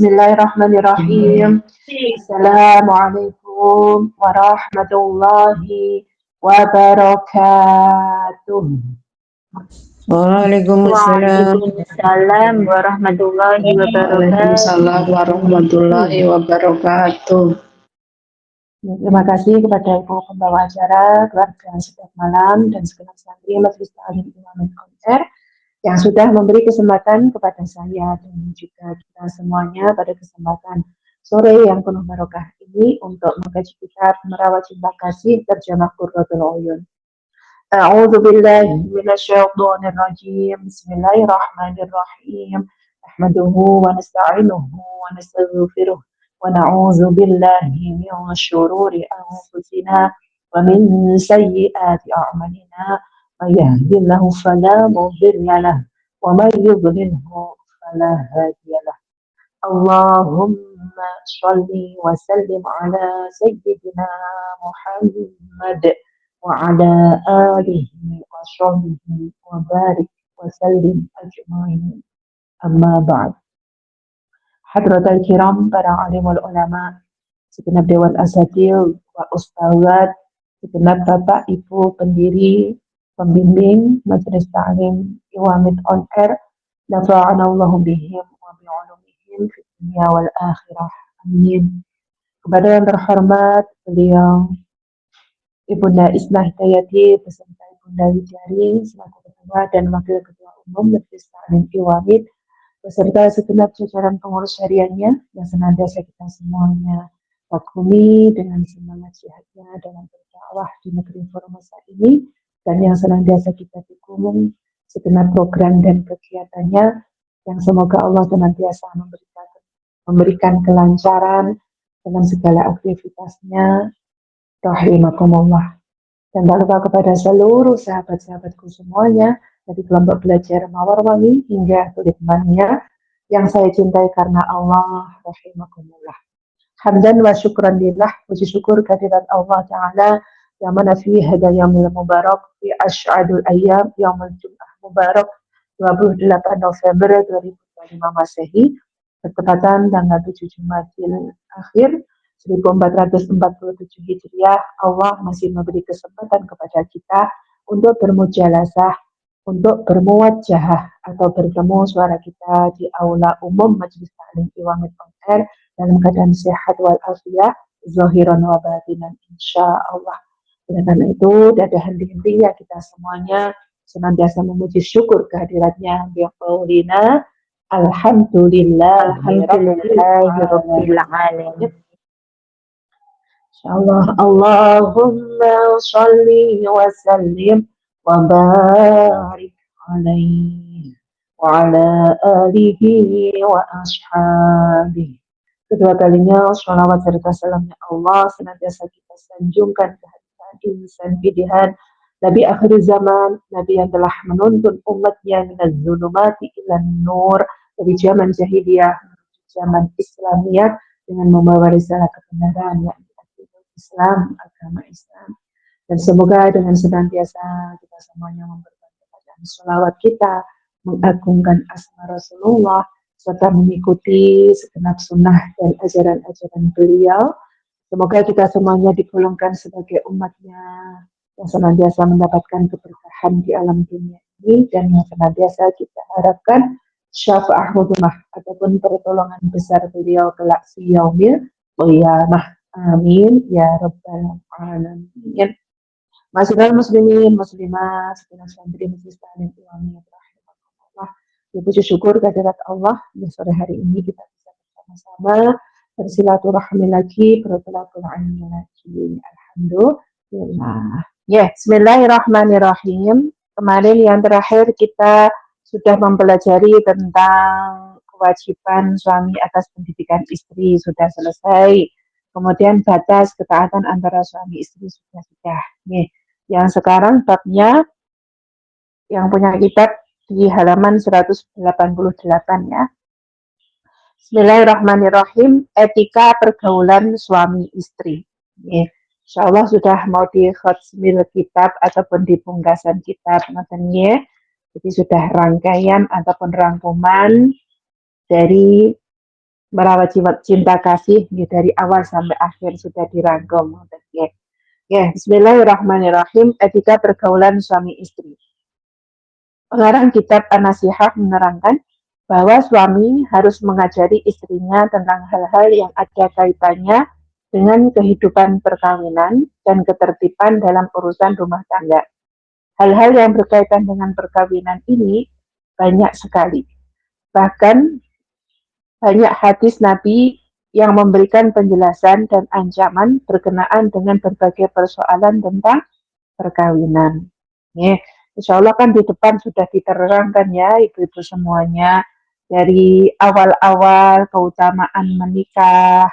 Bismillahirrahmanirrahim. Assalamualaikum warahmatullahi wabarakatuh. Waalaikumsalam warahmatullahi wabarakatuh. Waalaikumsalam warahmatullahi wabarakatuh. Terima kasih kepada Ibu Pembawa acara, keluarga setiap malam, dan segenap santri Majelis Ta'lim Imam Konser yang sudah memberi kesempatan kepada saya dan juga kita semuanya pada kesempatan sore yang penuh barokah ini untuk mengkaji kitab Merawat Cinta Kasih terjemah Qurratul Uyun. A'udzu billahi minasyaitonir rajim. Bismillahirrahmanirrahim. Nahmaduhu wa nasta'inuhu wa nastaghfiruh wa na'udzu billahi min syururi anfusina wa min sayyiati a'malina. May yahdihillahu fala mudilla lahu wa may yudlilhu fala hadiya lahu. Allahumma shalli wa sallim ala sayyidina Muhammad وعلى آله وصحبه وبارك وسلم أجمعين أما بعد. Hadratul kiram, para alimul ulama, segenap dewan asatidz wa ustadzat, segenap bapak ibu pendiri pembimbing Majelis Ta'lim Iwamid On Air, nafa'anallahu bihim wa bi'ulumihim fid dunya wal akhirah. Amin. Kepada yang terhormat beliau Ibunda Isnah Hidayati beserta Ibunda Wijari selaku Ketua dan Wakil Ketua Umum Majelis Ta'lim Iwamid beserta segenap jajaran pengurus hariannya yang senantiasa kita semuanya kagumi dengan semangat jihadnya dalam berdakwah di negeri Formosa ini, dan yang senantiasa kita dukung segenap program dan kegiatannya, yang semoga Allah senantiasa memberikan kelancaran dalam segala aktivitasnya. Rahimakumullah. Dan tak lupa kepada seluruh sahabat-sahabatku semuanya dari kelompok belajar Mawarwangi hingga teman-temannya yang saya cintai karena Allah. Rahimakumullah. Hamdan wa syukran lillah, puji syukur kehadirat Allah Ta'ala yang mana fi hadayamil mubarak fi asy'adul ayyam yaumul jum'ah mubarak 28 November 2025 Masehi bertepatan tanggal 7 Jumadil Akhir 1447 Hijriah. Allah masih memberi kesempatan kepada kita untuk bermujalasah, untuk bermuwajahah atau bertemu suara kita di aula umum Majelis Ta'lim Iwamid On Air dalam keadaan sehat wal afiyah, zahiran wa batinan insyaallah. Karena itu, ada henti-hentinya kita semuanya senantiasa memuji syukur kehadiratnya biqaulina alhamdulillahirabbil alamin. Allah, Allahumma sholli wa sallim wa barik alaihi wa ala alihi wa ashabihi. Kedua kalinya sholawat serta salamnya Allah senantiasa kita sanjungkan kehadiran insan pilihan Nabi akhir zaman, Nabi yang telah menuntun umatnya minaz zulumati ilan nur, dari zaman jahiliyah menuju zaman Islamiyah dengan membawa risalah kebenaran yang Islam, agama Islam. Dan semoga dengan senantiasa kita semuanya memperbanyak bacaan sholawat kita, mengagungkan asma Rasulullah, serta mengikuti segenap sunnah dan ajaran-ajaran beliau. Semoga kita semuanya digolongkan sebagai umatnya yang senantiasa mendapatkan keberkahan di alam dunia ini, dan yang senantiasa kita harapkan syafa'ah hudumah ataupun pertolongan besar beliau kelak yaumil qiyamah. Amin ya rabbal alamin. Masyaallah muslimin muslimat segenap santri Majelis Ta'lim Iwamid rahimahullah. Puji syukur kehadirat Allah di sore hari ini kita bisa bersama-sama bersilaturahmi lagi, bersilaturahmi lagi. Alhamdulillah. Ya, bismillahirrahmanirrahim. Kemarin yang terakhir kita sudah mempelajari tentang kewajiban suami atas pendidikan istri, sudah selesai. Kemudian batas ketaatan antara suami istri sudah. Nih, yang sekarang babnya yang punya kitab di halaman 188 ya. Bismillahirrahmanirrahim. Etika pergaulan suami istri. Nih, insyaallah sudah mau di khatmil kitab ataupun di pungkasan kitab matanya. Jadi sudah rangkaian ataupun rangkuman dari merawat cinta kasih ya, dari awal sampai akhir sudah dirangkum. Ya. Ya, Bismillahirrahmanirrahim. Etika pergaulan suami istri. Pengarang kitab An-Nasihah menerangkan bahwa suami harus mengajari istrinya tentang hal-hal yang ada kaitannya dengan kehidupan perkawinan dan ketertiban dalam urusan rumah tangga. Hal-hal yang berkaitan dengan perkawinan ini banyak sekali. Bahkan banyak hadis Nabi yang memberikan penjelasan dan ancaman berkenaan dengan berbagai persoalan tentang perkawinan. Nih, insya Allah kan di depan sudah diterangkan ya ibu-ibu semuanya dari awal-awal keutamaan menikah,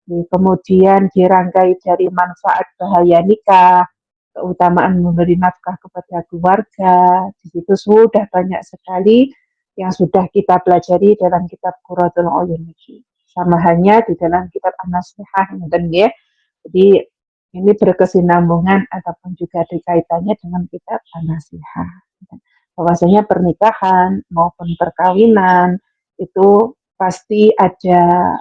kemudian dirangkai dari manfaat bahaya nikah, keutamaan memberi nafkah kepada keluarga. Di situ sudah banyak sekali yang sudah kita pelajari dalam kitab Qurratul Uyun ini. Sama halnya di dalam kitab An-Nasihah, ya. Jadi ini berkesinambungan ataupun juga ada kaitannya dengan kitab An-Nasihah. Bahwasanya pernikahan maupun perkawinan itu pasti ada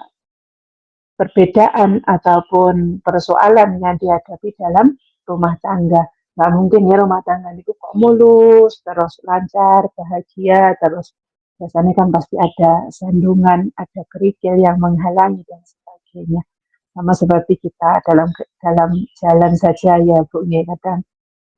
perbedaan ataupun persoalan yang dihadapi dalam rumah tangga. Nggak mungkin ya rumah tangga itu kok mulus, terus lancar, bahagia, terus biasanya kan pasti ada sandungan, ada kerikil yang menghalangi dan sebagainya. Sama seperti kita dalam dalam jalan saja ya Bu, ya kadang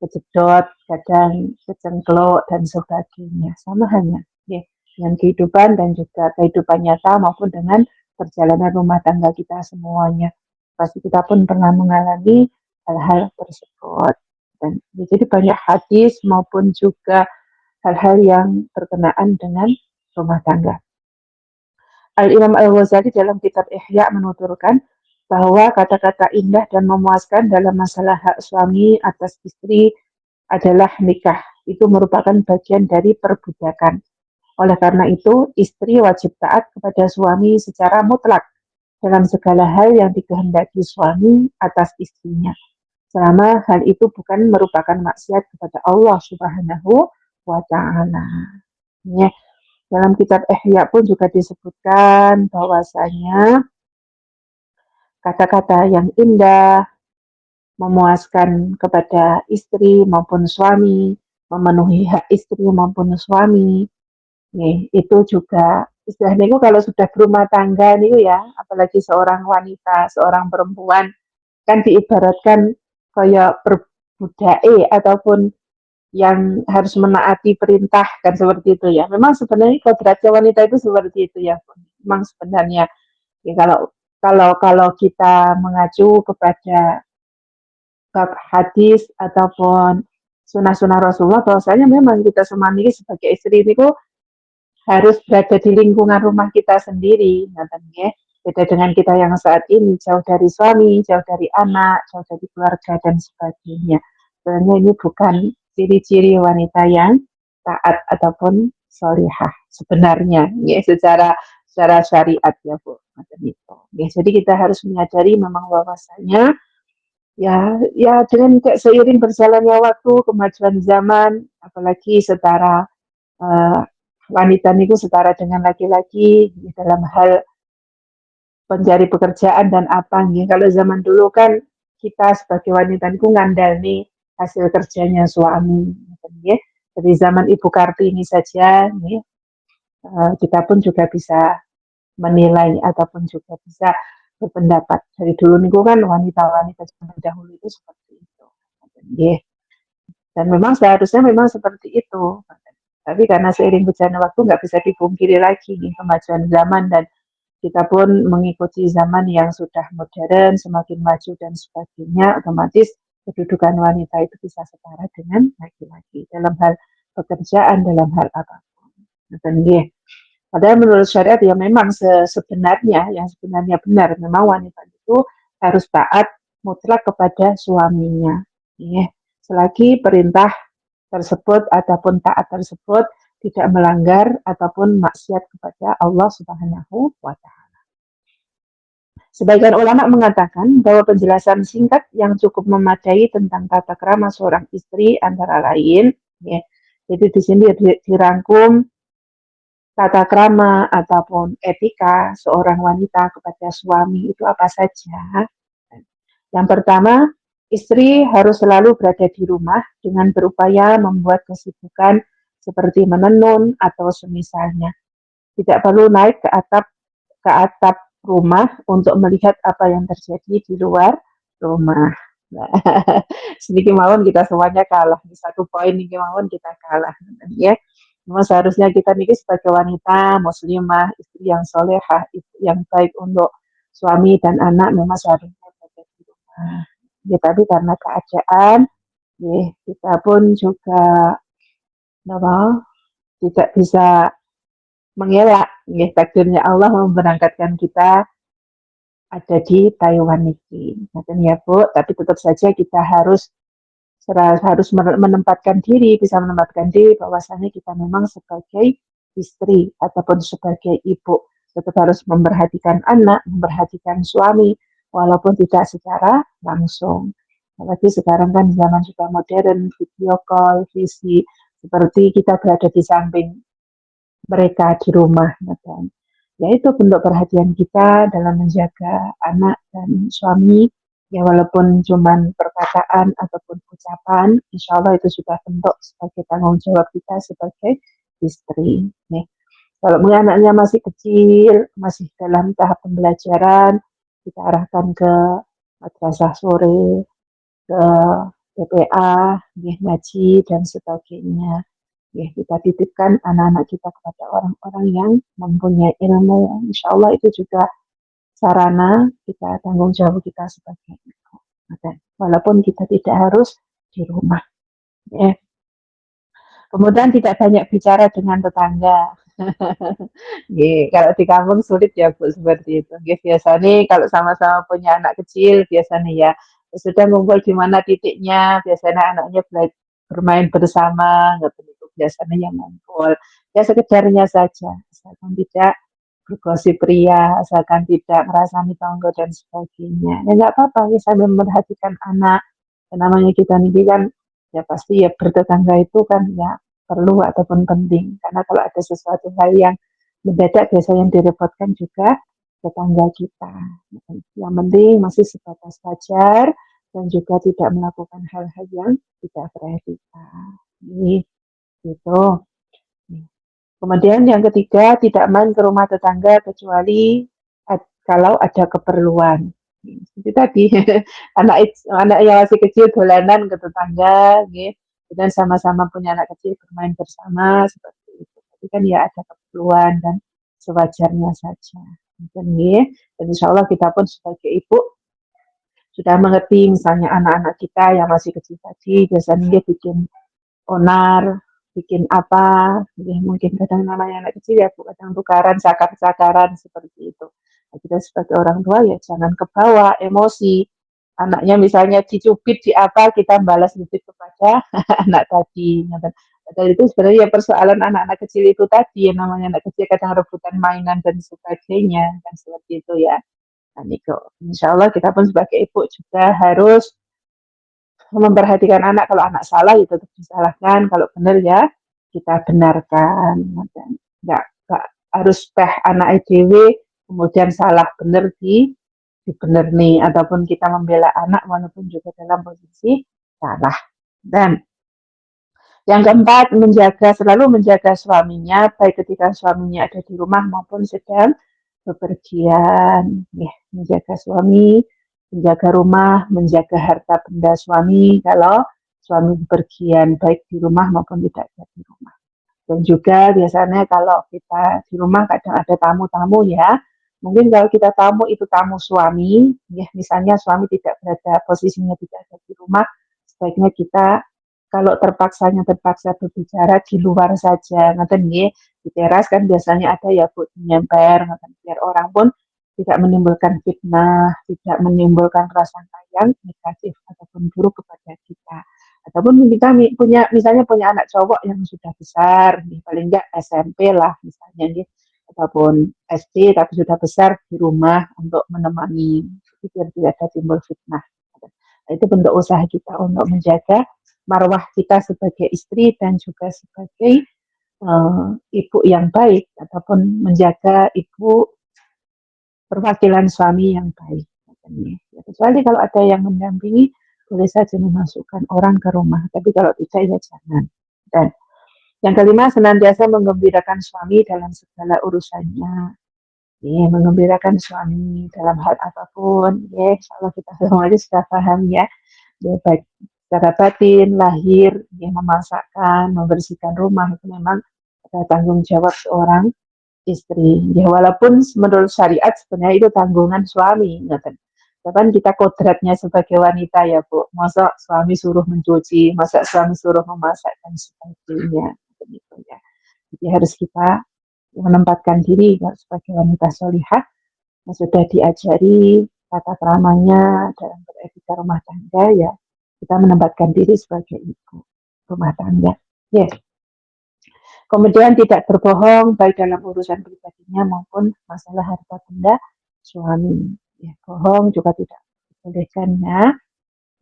kejedot, kadang kecengklok dan sebagainya. Sama halnya ya, dengan kehidupan dan juga kehidupan nyata maupun dengan perjalanan rumah tangga kita semuanya. Pasti kita pun pernah mengalami hal-hal tersebut. Dan ya, jadi banyak hadis maupun juga hal-hal yang berkenaan dengan rumah tangga. Al-Imam Al-Ghazali dalam kitab Ihya menuturkan bahwa kata-kata indah dan memuaskan dalam masalah hak suami atas istri adalah nikah. Itu merupakan bagian dari perbudakan. Oleh karena itu, istri wajib taat kepada suami secara mutlak dalam segala hal yang dikehendaki suami atas istrinya. Selama hal itu bukan merupakan maksiat kepada Allah Subhanahu wa Ta'ala. Ya, dalam kitab Ihya pun juga disebutkan bahwasanya kata-kata yang indah, memuaskan kepada istri maupun suami, memenuhi hak istri maupun suami, nih, itu juga istilahnya itu kalau sudah berumah tangga nih ya, apalagi seorang wanita, seorang perempuan, kan diibaratkan kayak berbudake ataupun yang harus menaati perintah kan seperti itu ya. Memang sebenarnya kodratnya wanita itu seperti itu ya. Memang sebenarnya ya kalau kita mengacu kepada bab hadis ataupun sunnah-sunnah Rasulullah bahwasanya memang kita semua ini sebagai istri itu harus berada di lingkungan rumah kita sendiri, ya. Beda dengan kita yang saat ini jauh dari suami, jauh dari anak, jauh dari keluarga dan sebagainya. Sebenarnya ini bukan ciri-ciri wanita yang taat ataupun solihah sebenarnya, ya, secara syariat ya Bu. Gitu. Ya, jadi kita harus menyadari memang bahwasanya ya dengan seiring berjalannya waktu, kemajuan zaman, apalagi setara wanita itu setara dengan laki-laki dalam hal pencari pekerjaan dan apa nih. Kalau zaman dulu kan kita sebagai wanita itu ngandal nih hasil kerjanya suami. Ya. Dari zaman Ibu Kartini saja nih, kita pun juga bisa menilai ataupun juga bisa berpendapat. Dari dulu nih kan wanita-wanita zaman dahulu itu seperti itu. Ya. Dan memang seharusnya memang seperti itu. Tapi karena seiring berjalannya waktu nggak bisa dipungkiri lagi nih kemajuan zaman dan kita pun mengikuti zaman yang sudah modern, semakin maju dan sebagainya, otomatis kedudukan wanita itu bisa setara dengan laki-laki dalam hal pekerjaan, dalam hal apapun. Dan ya, padahal menurut syariat ya memang sebenarnya, yang sebenarnya benar, memang wanita itu harus taat mutlak kepada suaminya. Ya, selagi perintah tersebut ataupun taat tersebut tidak melanggar ataupun maksiat kepada Allah Subhanahu wa Ta'ala. Sebagian ulama mengatakan bahwa penjelasan singkat yang cukup memadai tentang tata krama seorang istri antara lain, ya, jadi di sini dirangkum tata krama ataupun etika seorang wanita kepada suami itu apa saja. Yang pertama, istri harus selalu berada di rumah dengan berupaya membuat kesibukan seperti menenun atau semisalnya. Tidak perlu naik ke atap rumah untuk melihat apa yang terjadi di luar rumah. Nah, sedikit mawon kita semuanya kalah di satu poin niki mawon kita kalah ya. Memang seharusnya kita niki sebagai wanita muslimah, istri yang solehah, istri yang baik untuk suami dan anak memang seharusnya berada di rumah. Ya, tapi karena keadaan, ya, kita pun juga apa, tidak bisa mengelak, ya, takdirnya Allah memberangkatkan kita ada di Taiwan niki. Ngaten ya Bu, tapi tetap saja kita harus menempatkan diri, bisa menempatkan diri bahwasanya kita memang sebagai istri ataupun sebagai ibu tetap harus memperhatikan anak, memperhatikan suami, walaupun tidak secara langsung. Apalagi sekarang kan zaman sudah modern, video call, visi, seperti kita berada di samping mereka di rumah, kan. Yaitu bentuk perhatian kita dalam menjaga anak dan suami, ya walaupun cuman perkataan ataupun ucapan, insya Allah itu sudah bentuk sebagai tanggung jawab kita sebagai istri. Nih, kalau anaknya masih kecil, masih dalam tahap pembelajaran, kita arahkan ke madrasah sore, ke PPA, ngaji dan sebagainya. Ya, kita titipkan anak-anak kita kepada orang-orang yang mempunyai ilmu. Insya Allah itu juga sarana kita tanggung jawab kita sebagai ibu. Walaupun kita tidak harus di rumah. Ya. Kemudian tidak banyak bicara dengan tetangga. Kalau di kampung sulit ya Bu seperti itu. Biasanya kalau sama-sama punya anak kecil, biasanya ya sudah ngumpul di mana titiknya, biasanya anaknya bermain bersama, nggak begitu biasanya yang ngumpul. Ya sekedarnya saja, asalkan tidak bergosip pria, asalkan tidak merasani tangga dan sebagainya. Ya nggak apa-apa, ya sambil memperhatikan anak. Dan namanya kita nih kan, ya pasti ya bertetangga itu kan ya perlu ataupun penting. Karena kalau ada sesuatu hal yang mendadak biasanya yang direpotkan juga tetangga kita. Yang penting masih sebatas wajar dan juga tidak melakukan hal-hal yang tidak beretika. Ini gitu. Kemudian yang ketiga, tidak main ke rumah tetangga kecuali kalau ada keperluan. Itu tadi, anak yang masih kecil dolanan ke tetangga, gitu. Dan sama-sama punya anak kecil bermain bersama seperti itu. Tapi kan ya ada keperluan dan sewajarnya saja. Dan insya Allah kita pun sebagai ibu sudah mengerti misalnya anak-anak kita yang masih kecil tadi biasanya dia bikin onar, bikin apa, ya, mungkin kadang namanya anak kecil ya kadang tukaran, sakar-sakaran seperti itu. Nah, kita sebagai orang tua ya jangan kebawa emosi. Anaknya misalnya dicubit di apa, kita balas cubit kepada anak tadi. Dan itu sebenarnya ya persoalan anak-anak kecil itu tadi, yang namanya anak kecil kadang rebutan mainan dan sebagainya, kan seperti itu ya. Nah, Niko, insya Allah kita pun sebagai ibu juga harus memperhatikan anak. Kalau anak salah ya tetap disalahkan, kalau benar ya kita benarkan. Nggak harus anak EDW kemudian salah benar dibener nih, ataupun kita membela anak walaupun juga dalam posisi salah. Dan yang keempat, selalu menjaga suaminya, baik ketika suaminya ada di rumah maupun sedang bepergian. Ya, menjaga suami, menjaga rumah, menjaga harta benda suami kalau suami bepergian, baik di rumah maupun tidak ada di rumah. Dan juga biasanya kalau kita di rumah kadang ada tamu-tamu ya, mungkin kalau kita tamu itu tamu suami, ya misalnya suami tidak berada, posisinya tidak ada di rumah, sebaiknya kita kalau terpaksa berbicara di luar saja, ngaten nggih. Di teras kan biasanya ada ya Bu nyemper, ngaten biar orang pun tidak menimbulkan fitnah, tidak menimbulkan prasangka yang negatif ataupun buruk kepada kita. Ataupun kita misalnya punya anak cowok yang sudah besar, paling enggak SMP lah misalnya nih, ataupun SD tapi sudah besar di rumah untuk menemani, biar tidak ada timbul fitnah. Itu bentuk usaha kita untuk menjaga marwah kita sebagai istri dan juga sebagai ibu yang baik ataupun menjaga ibu perwakilan suami yang baik. Ya, kecuali kalau ada yang mendampingi, boleh saja memasukkan orang ke rumah, tapi kalau tidak ya jangan. Dan yang kelima, senantiasa menggembirakan suami dalam segala urusannya. Ya, menggembirakan suami dalam hal apapun. Ya, kalau kita semuanya sudah paham ya. Ya, baik secara batin, lahir, ya, memasakkan, membersihkan rumah itu memang ada tanggung jawab seorang istri. Ya, walaupun menurut syariat sebenarnya itu tanggungan suami. Kan kita kodratnya sebagai wanita ya Bu. Masa suami suruh mencuci, masa suami suruh memasak dan sebagainya. Begitu ya. Jadi harus kita menempatkan diri sebagai wanita solihah yang sudah diajari tata keramanya dalam beretika rumah tangga ya. Kita menempatkan diri sebagai ibu rumah tangga. Yes. Kemudian tidak berbohong baik dalam urusan pribadinya maupun masalah harta benda suami. Ya, bohong juga tidak dibolehkan ya.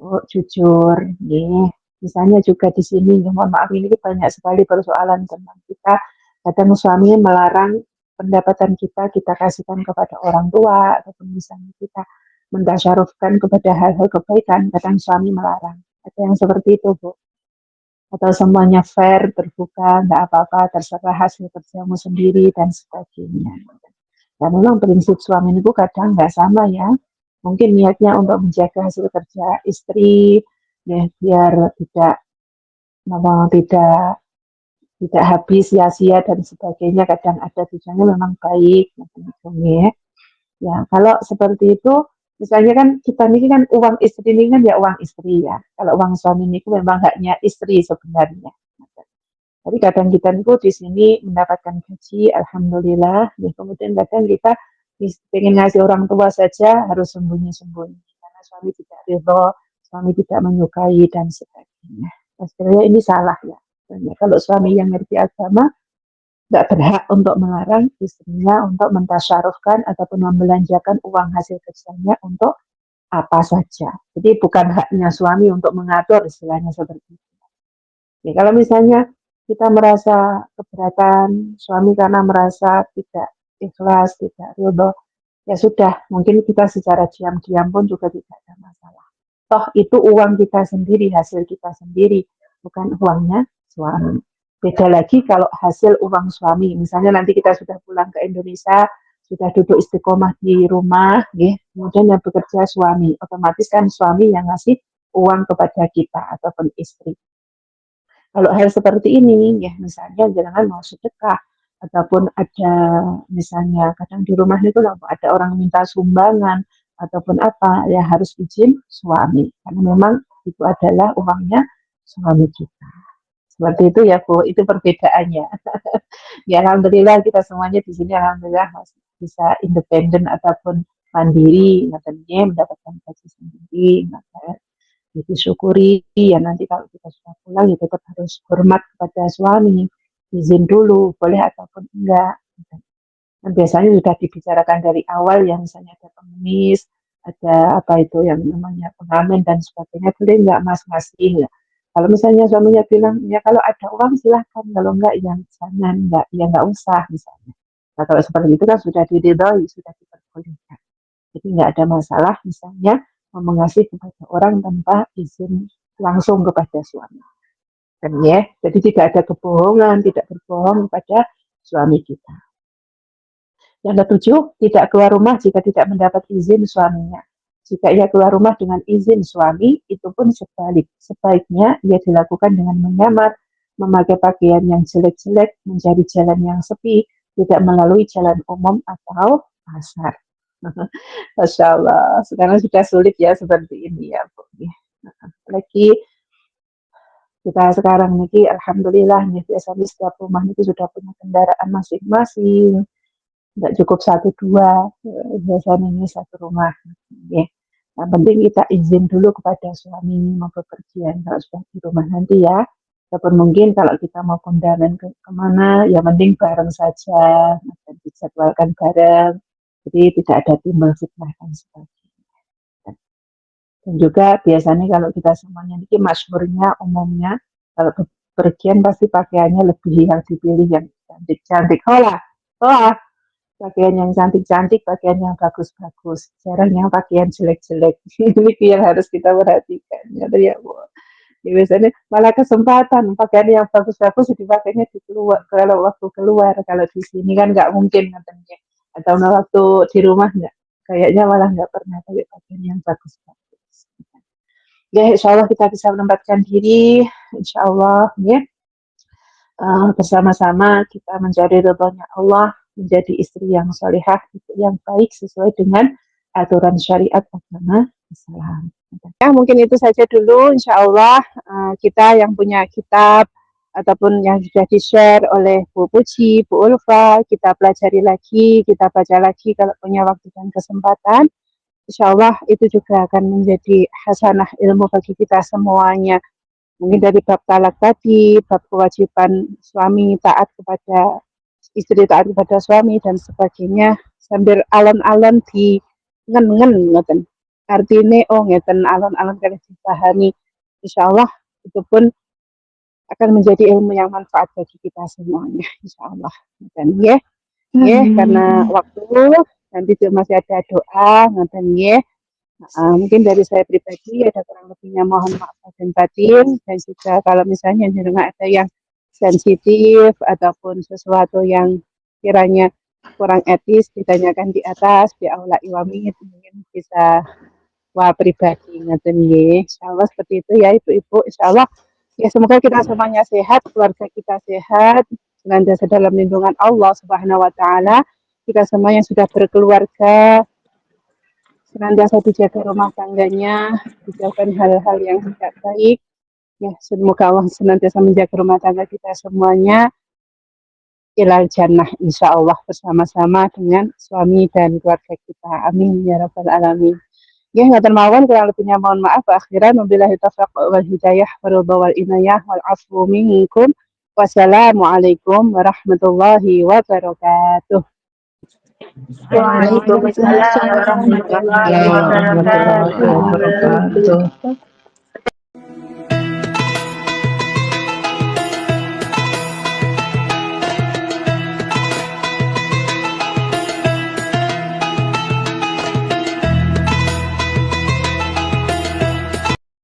Oh, jujur, ya. Misalnya juga di sini, ya, mohon maaf ini banyak sekali persoalan tentang kita. Kadang suami melarang pendapatan kita kasihkan kepada orang tua ataupun misalnya kita mentasyarufkan kepada hal-hal kebaikan. Kadang suami melarang. Ada yang seperti itu, Bu. Atau semuanya fair, terbuka, nggak apa-apa, terserah hasil kerjamu sendiri, dan sebagainya. Ya memang prinsip suami itu kadang nggak sama ya. Mungkin niatnya untuk menjaga hasil kerja istri, ya, biar memang tidak habis sia-sia dan sebagainya. Kadang ada tujuannya memang baik, ya. Ya, kalau seperti itu, misalnya kan kita ini kan uang istri ini kan ya uang istri ya. Kalau uang suami ini memang haknya istri sebenarnya. Tapi kadang kita itu di sini mendapatkan gaji, alhamdulillah. Ya, kemudian kadang kita ingin ngasih orang tua saja harus sembunyi-sembunyi karena suami tidak ridho, suami tidak menyukai dan sebagainya. Sebenarnya ini salah ya. Sebenarnya kalau suami yang ngerti agama nggak berhak untuk melarang istrinya untuk mentasyarufkan ataupun membelanjakan uang hasil kerjanya untuk apa saja. Jadi bukan haknya suami untuk mengatur istilahnya seperti itu. Ya, kalau misalnya kita merasa keberatan suami karena merasa tidak ikhlas, tidak ridho, ya sudah, mungkin kita secara diam-diam pun juga tidak ada masalah. Toh itu uang kita sendiri, hasil kita sendiri, bukan uangnya suami. Beda lagi kalau hasil uang suami, misalnya nanti kita sudah pulang ke Indonesia, sudah duduk istiqomah di rumah, ya, kemudian yang bekerja suami, otomatis kan suami yang ngasih uang kepada kita ataupun istri. Kalau hal seperti ini, ya misalnya jangan mau sedekah, ataupun ada misalnya kadang di rumah itu ada orang minta sumbangan, ataupun apa, ya harus izin suami. Karena memang itu adalah uangnya suami kita. Seperti itu ya Bu, itu perbedaannya. Ya alhamdulillah kita semuanya di sini alhamdulillah masih bisa independen ataupun mandiri, katanya mendapatkan gaji sendiri, maka disyukuri ya nanti kalau kita sudah pulang ya tetap harus hormat kepada suami, izin dulu boleh ataupun enggak. Dan biasanya sudah dibicarakan dari awal yang misalnya ada pengemis, ada apa itu yang namanya pengamen dan sebagainya, boleh enggak mas ngasih ya. Kalau misalnya suaminya bilang ya kalau ada uang silahkan, kalau enggak ya jangan, enggak ya enggak usah misalnya. Nah kalau seperti itu kan sudah diridhoi, sudah diperbolehkan. Jadi nggak ada masalah misalnya mengasihi kepada orang tanpa izin langsung kepada suami. Dan ya, jadi tidak ada kebohongan, tidak berbohong kepada suami kita. Yang ketujuh, tidak keluar rumah jika tidak mendapat izin suaminya. Jika ia keluar rumah dengan izin suami, itu pun sebalik. Sebaiknya ia dilakukan dengan menyamar, memakai pakaian yang jelek-jelek, mencari jalan yang sepi, tidak melalui jalan umum atau pasar. Masya Allah, sekarang sudah sulit ya seperti ini ya Bu. Lagi kita sekarang nih, alhamdulillah nih biasanya setiap rumah itu sudah punya kendaraan masing-masing. Nggak cukup satu dua, biasanya ini satu rumah. Ya. Yang penting kita izin dulu kepada suami mau bepergian kalau sudah di rumah nanti ya. Ataupun mungkin kalau kita mau kondangan kemana, ya mending bareng saja, dan dijadwalkan bareng. Jadi tidak ada timbal fitnah dan sebagainya. Dan juga biasanya kalau kita semuanya ini masyhurnya umumnya kalau Pergian pasti pakaiannya lebih yang dipilih yang cantik-cantik. Oh, pakaian yang cantik-cantik, pakaian yang bagus-bagus. Jarang yang pakaian jelek-jelek. Ini yang harus kita perhatikan. Ya, Bu. Ya, biasanya malah kesempatan pakaian yang bagus-bagus dipakainya di keluar kalau waktu keluar, kalau di sini kan nggak mungkin katanya, atau waktu di rumah nggak, kayaknya malah nggak pernah pakai pakaian yang bagus-bagus. Ya, insya Allah kita bisa menempatkan diri, insya Allah ya, bersama-sama kita mencari ridhonya Allah, menjadi istri yang solehah, yang baik sesuai dengan aturan syariat agama Islam. Ya, mungkin itu saja dulu. Insya Allah kita yang punya kitab ataupun yang sudah di-share oleh Bu Puji, Bu Ulfa, kita pelajari lagi, kita baca lagi kalau punya waktu dan kesempatan. Insya Allah itu juga akan menjadi hasanah ilmu bagi kita semuanya. Mungkin dari bab talak tadi, bab kewajiban suami taat kepada istri, taat kepada suami dan sebagainya, sambil alon-alon di ngen-ngen ngoten. Artinya ngeten alon-alon kali dipahami. Insya Allah itu pun akan menjadi ilmu yang manfaat bagi kita semuanya. Insya Allah. Dan ya, karena waktu nanti masih ada doa, ngoten ya. Mungkin dari saya pribadi ada kurang lebihnya mohon maaf dan batin, dan juga kalau misalnya ada yang sensitif ataupun sesuatu yang kiranya kurang etis ditanyakan di atas di aula iwami, mungkin bisa pribadi ngaten nggih. Insyaallah seperti itu ya Ibu-ibu. Insyaallah ya, semoga kita semuanya sehat, keluarga kita sehat, senantiasa dalam lindungan Allah Subhanahu wa taala. Kita semua yang sudah berkeluarga senantiasa dijaga rumah tangganya, dijauhkan hal-hal yang tidak baik. Ya, semoga Allah senantiasa menjaga rumah tangga kita semuanya ilal jannah, insya Allah bersama-sama dengan suami dan keluarga kita. Amin ya rabbal alamin. Ya, ngatur mawon kurang lebihnya mohon maaf. Akhiran wabillahi taufiq wal hidayah wal wal inayah wal afu minkum. Wassalamualaikum warahmatullahi wabarakatuh. Waalaikumsalam warahmatullahi Warahmatullahi wabarakatuh. wabarakatuh.